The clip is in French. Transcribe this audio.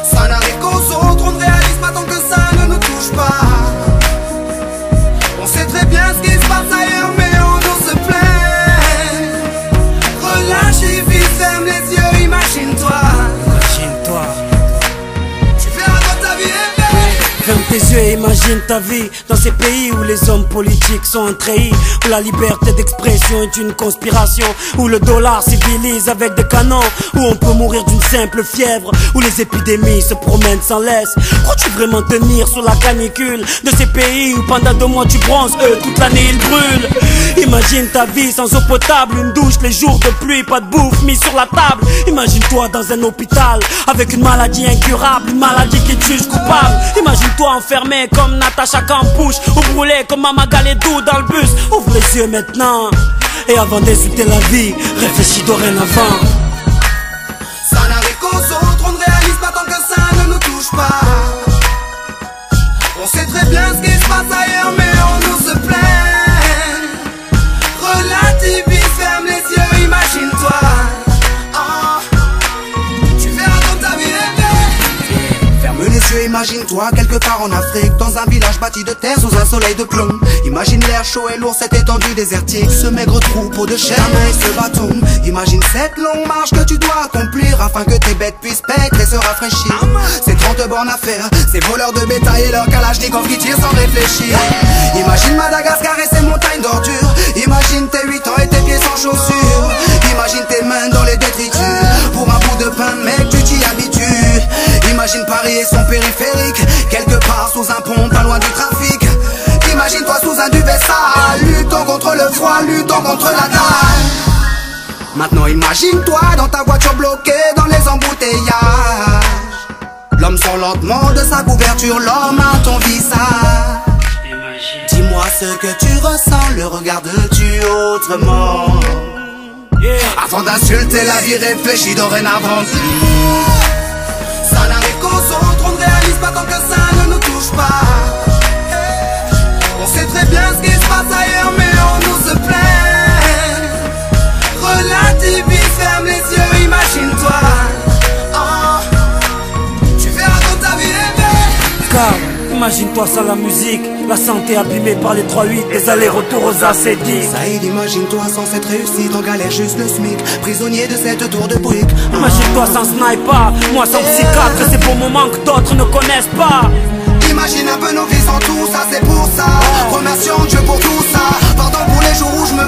Ça n'arrive qu'aux autres, on ne réalise pas tant que ça ne nous touche pas. On sait très bien ce qui se passe ailleurs, mais on nous se plaint. Relativise, ferme les yeux, imagine-toi. Imagine-toi. Tu verras dans ta vie rêver. Ferme tes yeux et imagine ta vie dans ces pays où les hommes politiques sont un treillis, où la liberté d'expression est une conspiration, où le dollar civilise avec des canons, où on peut mourir d'une simple fièvre, où les épidémies se promènent sans laisse. Crois-tu vraiment tenir sous la canicule de ces pays où pendant 2 mois tu bronzes, eux toute l'année ils brûlent? Imagine ta vie sans eau potable, une douche les jours de pluie, pas de bouffe mise sur la table. Imagine-toi dans un hôpital avec une maladie incurable, une maladie qui te juge coupable. Imagine-toi enfermé comme Natacha Campouche, ou brûlé comme Mama Galedou dans le bus. Ouvre les yeux maintenant, et avant d'insulter la vie, réfléchis dorénavant. Ça n'arrive qu'aux autres, on ne réalise pas tant que ça ne nous touche pas. On sait très bien ce qui se passe ailleurs, mais on nous se plaint. Relativise, ferme les yeux, imagine-toi. Tu verras dans ta vie rêver. Ferme les yeux, imagine-toi quelque part en Afrique, dans un village bâti de terre sous un soleil de plomb. Imagine l'air chaud et lourd, cette étendue désertique, ce maigre troupeau de chair et ce bâton. Imagine cette longue marche que tu dois accomplir afin que tes bêtes puissent paître et se rafraîchir. Ces 30 bornes à faire, ces voleurs de bétail et leurs kalachnikovs qui tirent sans réfléchir. Imagine Madagascar et ses montagnes d'ordures. Imagine tes 8 ans et tes pieds sans chaussures. Imagine tes mains dans les détritus pour un bout de pain, mec, tu t'y habitues. Imagine Paris et son périphérique, quelque part sous un pont, pas loin du trafic. Imagine-toi sous un duvet sale, luttons contre le froid, luttons contre la dalle. Maintenant imagine-toi dans ta voiture bloquée dans les embouteillages. L'homme sort lentement de sa couverture, l'homme à ton visage. Dis-moi ce que tu ressens, le regardes-tu autrement? Avant d'insulter la vie, réfléchis dorénavant. Ça n'arrive qu'aux autres, on ne réalise pas tant que ça ne nous touche pas. On sait très bien ce qui se passe ailleurs, mais on nous se plaint. Relativise, ferme les yeux, imagine-toi. Tu verras dans ta vie rêver. Car imagine-toi sans la musique, la santé abîmée par les 3-8, les allers-retours aux acédiques. Saïd, imagine-toi sans cette réussite, en galère juste le SMIC, prisonnier de cette tour de briques. Imagine-toi sans sniper, moi sans psychiatre, ces beaux moments que d'autres ne connaissent pas. Imagine un peu nos vies sans tout ça, c'est pour ça. Remercions Dieu pour tout ça. Pardon pour les jours où je me